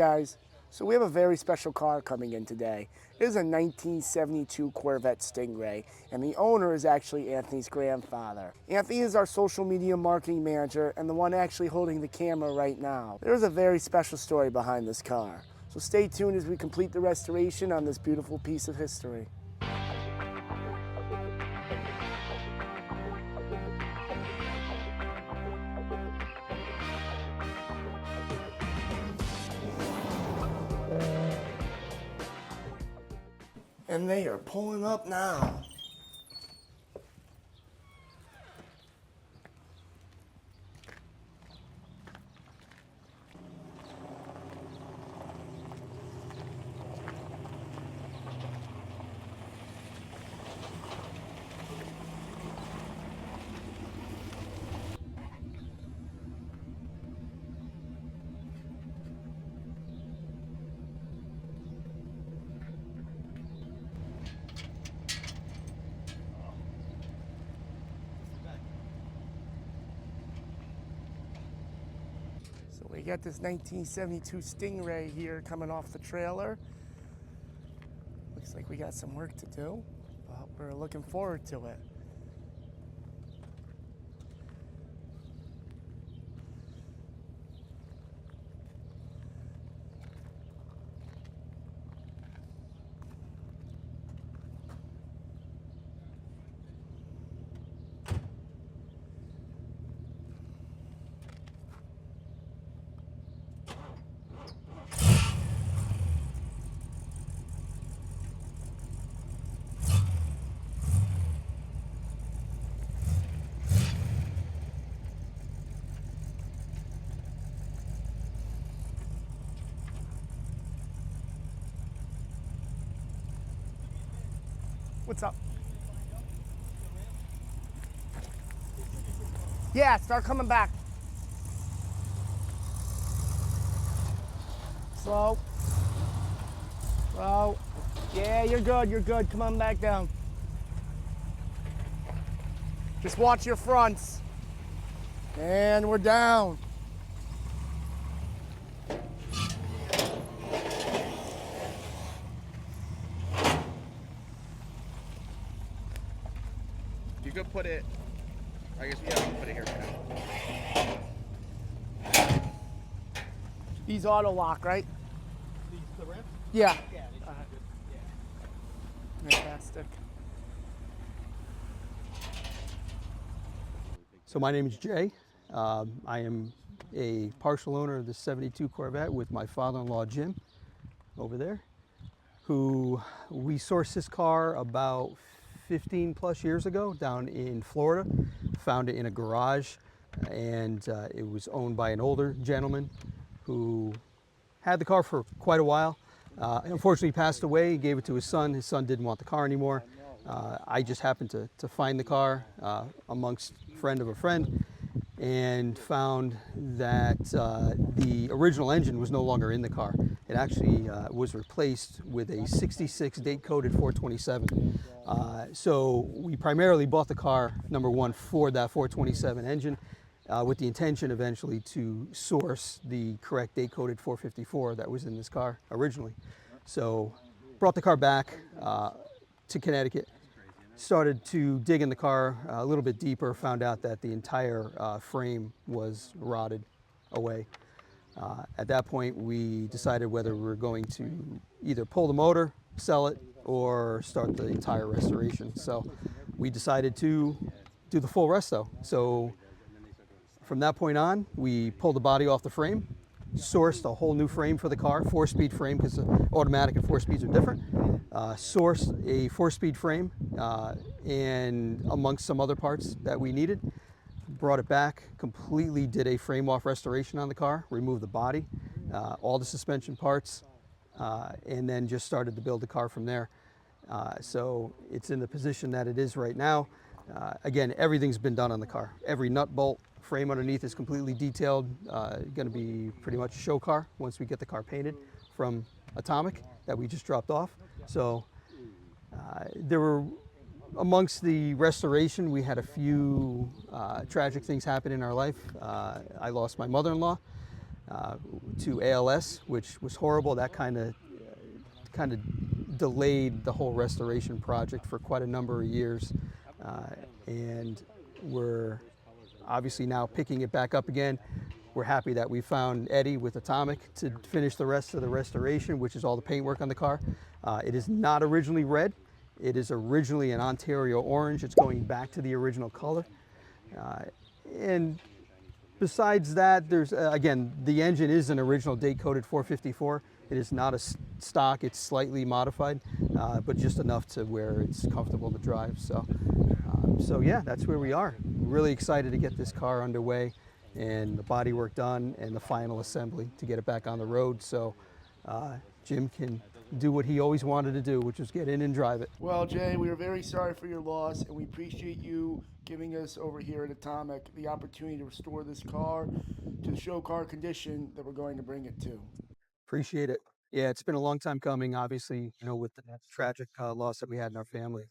Guys, so we have a very special car coming in today. It is a 1972 Corvette Stingray, and the owner is actually Anthony's grandfather. Anthony is our social media marketing manager and the one actually holding the camera right now. There is a very special story behind this car, so stay tuned as we complete the restoration on this beautiful piece of history. And they are pulling up now. So we got this 1972 Stingray here coming off the trailer. Looks like we got some work to do, but we're looking forward to it. What's up? Yeah, start coming back. Slow. Slow. Yeah, you're good, you're good. Come on back down. Just watch your fronts. And we're down. You could put it, I guess, yeah, we can put it here for now. These auto lock, right? The rim? Yeah. Yeah, they should be good. Yeah. Fantastic. So my name is Jay. I am a partial owner of the 72 Corvette with my father-in-law Jim over there, who we sourced this car about 15 plus years ago down in Florida. Found it in a garage, and it was owned by an older gentleman who had the car for quite a while. Unfortunately, he passed away. He gave it to his son. His son didn't want the car anymore. I just happened to find the car amongst a friend of a friend, and found that the original engine was no longer in the car. It actually was replaced with a 66 date-coded 427. So we primarily bought the car, number one, for that 427 engine, with the intention eventually to source the correct date-coded 454 that was in this car originally. So brought the car back to Connecticut, started to dig in the car a little bit deeper, found out that the entire frame was rotted away. At that point, we decided whether we were going to either pull the motor, sell it, or start the entire restoration. So we decided to do the full resto. So from that point on, we pulled the body off the frame, sourced a whole new frame for the car, 4-speed frame, because automatic and 4-speeds are different. Sourced a 4-speed frame and amongst some other parts that we needed. Brought it back, completely did a frame off restoration on the car, removed the body, all the suspension parts, and then just started to build the car from there. So it's in the position that it is right now. Again, everything's been done on the car. Every nut, bolt, frame underneath is completely detailed. Going to be pretty much a show car once we get the car painted from Atomic that we just dropped off. So there were, amongst the restoration, we had a few tragic things happen in our life. I lost my mother-in-law to ALS, which was horrible. That kind of delayed the whole restoration project for quite a number of years, and we're obviously now picking it back up again. We're happy that we found Eddie with Atomic to finish the rest of the restoration, which is all the paintwork on the car. It is not originally red. It is originally an Ontario orange. It's going back to the original color. And besides that, there's, again, the engine is an original date-coded 454. It is not a stock, it's slightly modified, but just enough to where it's comfortable to drive. So yeah, that's where we are. Really excited to get this car underway and the body work done and the final assembly to get it back on the road so Jim can do what he always wanted to do, which was get in and drive it. Well, Jay, we are very sorry for your loss, and we appreciate you giving us over here at Atomic the opportunity to restore this car to the show car condition that we're going to bring it to. Appreciate it. Yeah, it's been a long time coming, obviously, with the tragic loss that we had in our family.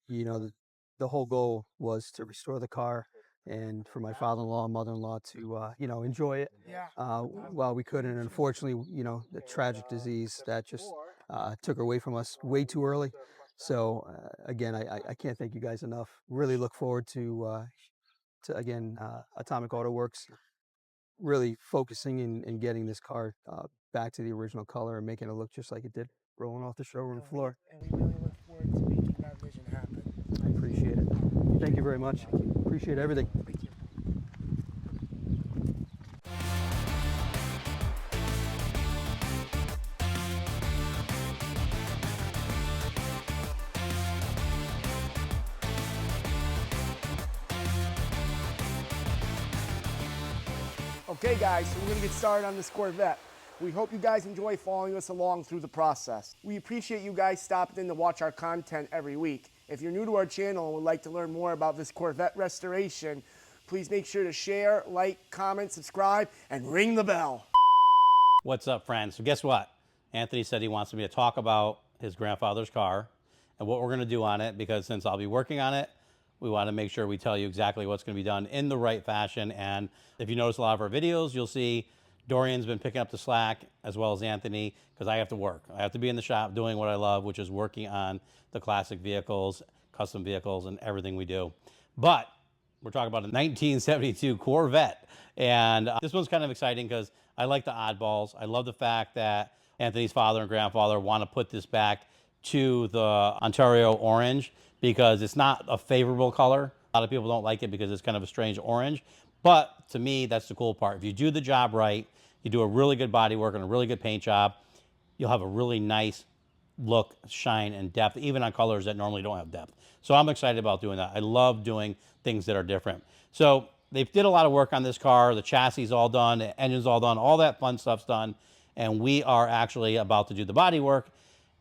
The whole goal was to restore the car and for my father-in-law and mother-in-law to, enjoy it while we could. And unfortunately, the tragic disease that just took her away from us way too early. So again, I can't thank you guys enough. Really look forward to again, Atomic Autoworks really focusing and getting this car back to the original color and making it look just like it did rolling off the showroom floor. And we really look forward to making that vision happen. I appreciate it. Thank you very much. Appreciate everything. Thank you. Okay guys, so we're gonna get started on this Corvette. We hope you guys enjoy following us along through the process. We appreciate you guys stopping in to watch our content every week. If you're new to our channel and would like to learn more about this Corvette restoration, please make sure to share, like, comment, subscribe, and ring the bell. What's up, friends? So guess what? Anthony said he wants me to talk about his grandfather's car and what we're gonna do on it, because since I'll be working on it, we want to make sure we tell you exactly what's going to be done in the right fashion. And if you notice a lot of our videos, you'll see Dorian's been picking up the slack, as well as Anthony, because I have to work. I have to be in the shop doing what I love, which is working on the classic vehicles, custom vehicles, and everything we do. But we're talking about a 1972 Corvette. And this one's kind of exciting because I like the oddballs. I love the fact that Anthony's father and grandfather want to put this back to the Ontario orange, because it's not a favorable color. A lot of people don't like it because it's kind of a strange orange. But to me, that's the cool part. If you do the job right, you do a really good body work and a really good paint job, you'll have a really nice look, shine, and depth, even on colors that normally don't have depth. So I'm excited about doing that. I love doing things that are different. So they did a lot of work on this car. The chassis is all done, the engine's all done, all that fun stuff's done. And we are actually about to do the body work.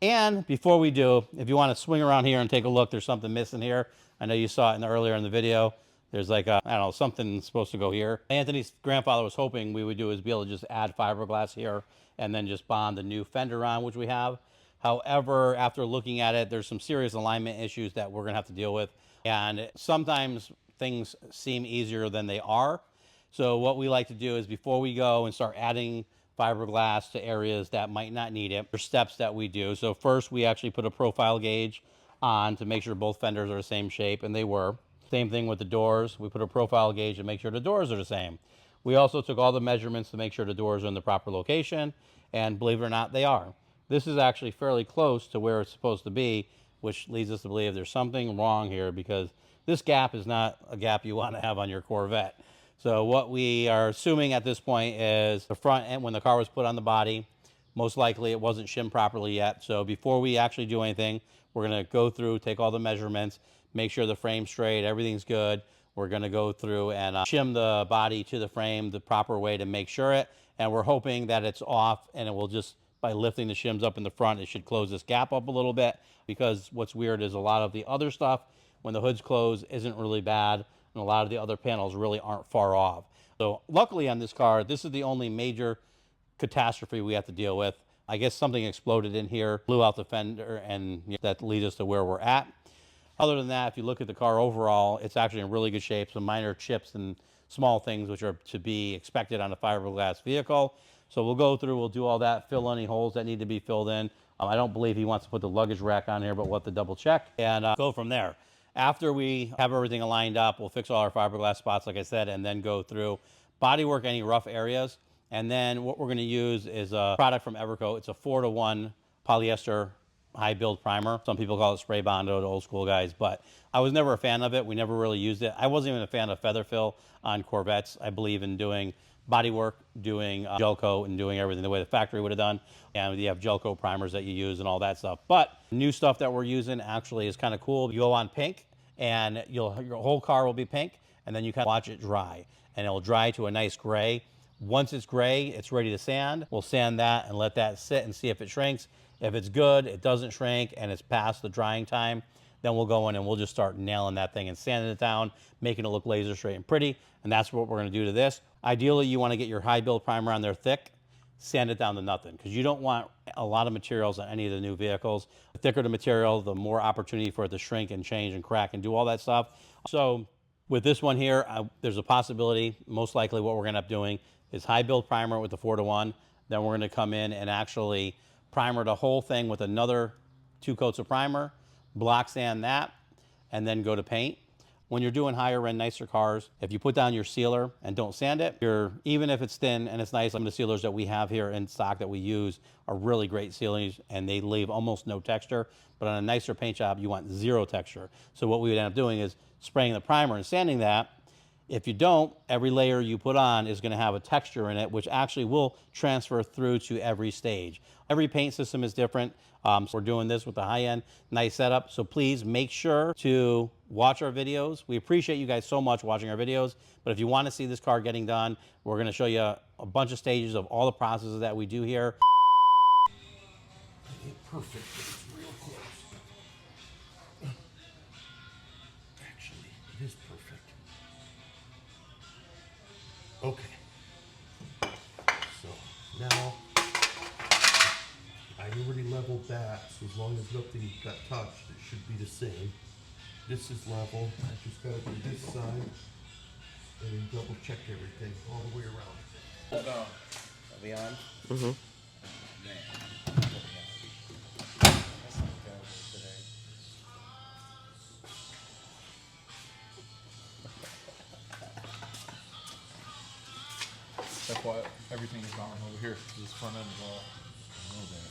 And before we do, if you want to swing around here and take a look, there's something missing here. I know you saw it earlier in the video. There's like a, I don't know, something supposed to go here. Anthony's grandfather was hoping we would do is be able to just add fiberglass here and then just bond the new fender on, which we have. However, after looking at it, there's some serious alignment issues that we're gonna have to deal with. And sometimes things seem easier than they are. So what we like to do is before we go and start adding fiberglass to areas that might not need it, there's steps that we do. So first we actually put a profile gauge on to make sure both fenders are the same shape, and they were. Same thing with the doors. We put a profile gauge to make sure the doors are the same. We also took all the measurements to make sure the doors are in the proper location, and believe it or not, they are. This is actually fairly close to where it's supposed to be, which leads us to believe there's something wrong here, because this gap is not a gap you want to have on your Corvette. So what we are assuming at this point is the front end, when the car was put on the body, most likely it wasn't shimmed properly yet. So before we actually do anything, we're going to go through, take all the measurements, make sure the frame's straight, everything's good. We're going to go through and shim the body to the frame the proper way to make sure it. And we're hoping that it's off, and it will just, by lifting the shims up in the front, it should close this gap up a little bit. Because what's weird is a lot of the other stuff, when the hood's closed, isn't really bad. And a lot of the other panels really aren't far off. So luckily on this car, this is the only major catastrophe we have to deal with. I guess something exploded in here, blew out the fender, and that leads us to where we're at. Other than that, if you look at the car overall, it's actually in really good shape. Some minor chips and small things which are to be expected on a fiberglass vehicle. So we'll go through, we'll do all that, fill any holes that need to be filled in. I don't believe he wants to put the luggage rack on here, but we'll have to double check and go from there. After we have everything lined up, we'll fix all our fiberglass spots, like I said, and then go through bodywork any rough areas. And then what we're going to use is a product from Evercoat. It's a 4-to-1 polyester high build primer. Some people call it spray bondo, the old school guys, but I was never a fan of it. We never really used it. I wasn't even a fan of feather fill on Corvettes. I believe in doing body work, doing gel coat, and doing everything the way the factory would have done. And you have gel coat primers that you use and all that stuff. But new stuff that we're using actually is kind of cool. You go on pink, and your whole car will be pink, and then you kind of watch it dry, and it'll dry to a nice gray. Once it's gray, it's ready to sand. We'll sand that and let that sit and see if it shrinks. If it's good, it doesn't shrink, and it's past the drying time, then we'll go in and we'll just start nailing that thing and sanding it down, making it look laser straight and pretty. And that's what we're going to do to this. Ideally, you want to get your high build primer on there thick, sand it down to nothing, because you don't want a lot of materials on any of the new vehicles. The thicker the material, the more opportunity for it to shrink and change and crack and do all that stuff. So with this one here, there's a possibility, most likely what we're going to end up doing is high build primer with the 4-to-1. Then we're going to come in and actually primer the whole thing with another 2 coats of primer, block sand that, and then go to paint. When you're doing higher end, nicer cars, if you put down your sealer and don't sand it, even if it's thin and it's nice, some of the sealers that we have here in stock that we use are really great sealings, and they leave almost no texture. But on a nicer paint job, you want 0 texture. So what we would end up doing is spraying the primer and sanding that. If you don't, every layer you put on is going to have a texture in it, which actually will transfer through to every stage. Every paint system is different. So we're doing this with a high-end, nice setup. So please make sure to watch our videos. We appreciate you guys so much watching our videos. But if you want to see this car getting done, we're going to show you a bunch of stages of all the processes that we do here. Perfect. It's real close. Actually, it is perfect. Okay. So now I already leveled that, so as long as nothing got touched, it should be the same. This is level. I just gotta do this side and then double check everything all the way around. Hold on. Are we on? Mm-hmm. That's why everything is on over here. This front end is all. I know that.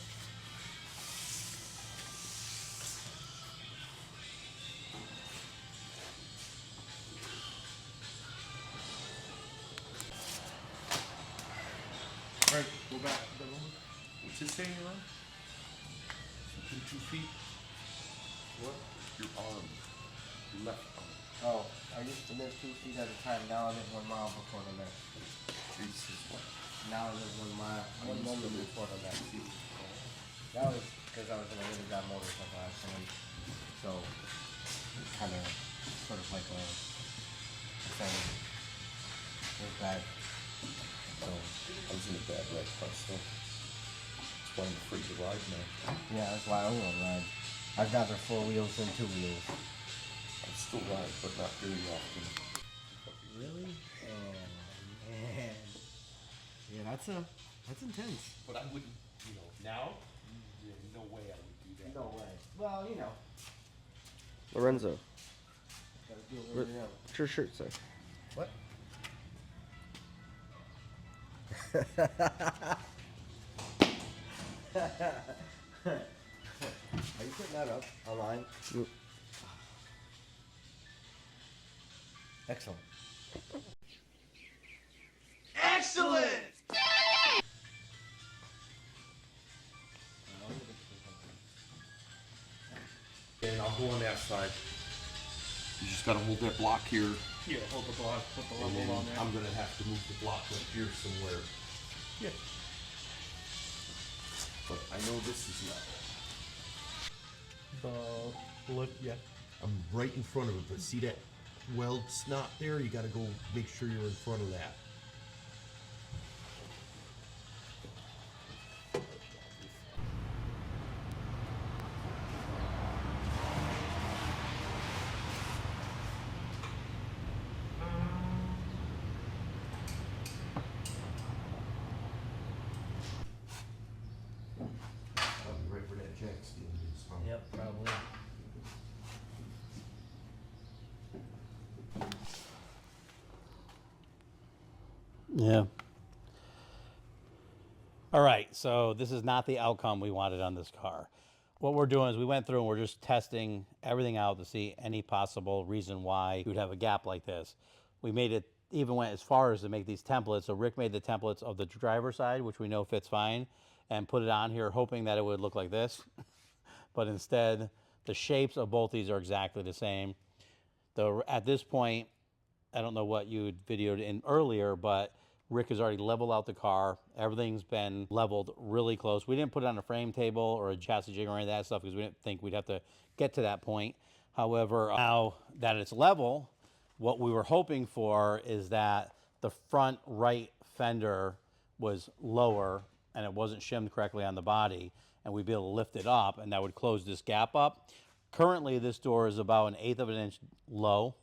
All right, go back. What's it saying you're on? 2 feet. What? Your arm. Your left arm. Oh, I used to live 2 feet at a time. Now I live 1 mile before the next. Jesus, what? Now I live 1 mile, 1 moment before the next. That was because I was in a really bad motorcycle accident. So, kind of, sort of like a thing. It was bad. So, I was in a bad wreck car still. That's why I'm afraid to ride now. yeah, that's why I won't ride. I'd rather 4 wheels than 2 wheels. I still ride, but not very often. Really? Oh, man. Yeah, that's intense. But I wouldn't, now, there's no way I would do that. No way. Well, you know. Lorenzo, Gotta do it with them. what's your shirt say? What? Are you putting that up online? Mm. Excellent. And I'll go on that side. You just gotta hold that block here. Yeah, hold the block, put the And then level on there. I'm gonna have to move the block up here somewhere. Yeah. But I know this is level. Look, yeah. I'm right in front of it, but see that weld snot there? You gotta go make sure you're in front of that. Yep, probably. Yeah. All right, so this is not the outcome we wanted on this car. What we're doing is we went through and we're just testing everything out to see any possible reason why you would have a gap like this. We made it, even went as far as to make these templates. So Rick made the templates of the driver's side, which we know fits fine, and put it on here hoping that it would look like this. But instead, the shapes of both these are exactly the same. At this point, I don't know what you had videoed in earlier, but Rick has already leveled out the car. Everything's been leveled really close. We didn't put it on a frame table or a chassis jig or any of that stuff because we didn't think we'd have to get to that point. However, now that it's level, what we were hoping for is that the front right fender was lower and it wasn't shimmed correctly on the body, and we'd be able to lift it up and that would close this gap up. Currently, this door is about 1/8 of an inch low.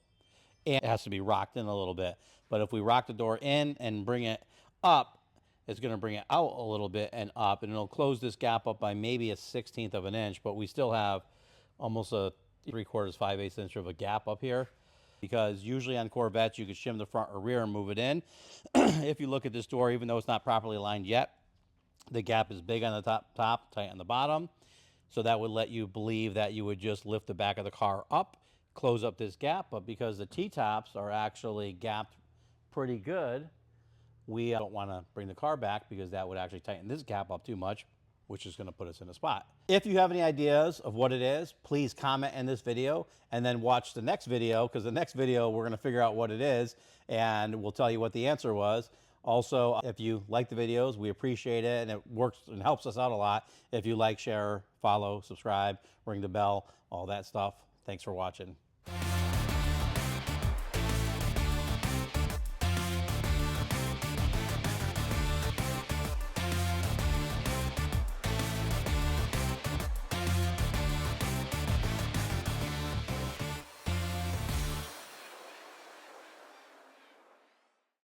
And it has to be rocked in a little bit. But if we rock the door in and bring it up, it's going to bring it out a little bit and up, and it'll close this gap up by maybe 1/16 of an inch, but we still have almost a 3/4, 5/8 inch of a gap up here, because usually on Corvettes you could shim the front or rear and move it in. If you look at this door, even though it's not properly aligned yet, the gap is big on the top, tight on the bottom. So that would let you believe that you would just lift the back of the car up, close up this gap. But because the T-tops are actually gapped pretty good, we don't want to bring the car back because that would actually tighten this gap up too much, which is going to put us in a spot. If you have any ideas of what it is, please comment in this video and then watch the next video, because the next video we're going to figure out what it is and we'll tell you what the answer was. Also, if you like the videos, we appreciate it, and it works and helps us out a lot. If you like, share, follow, subscribe, ring the bell, all that stuff. Thanks for watching.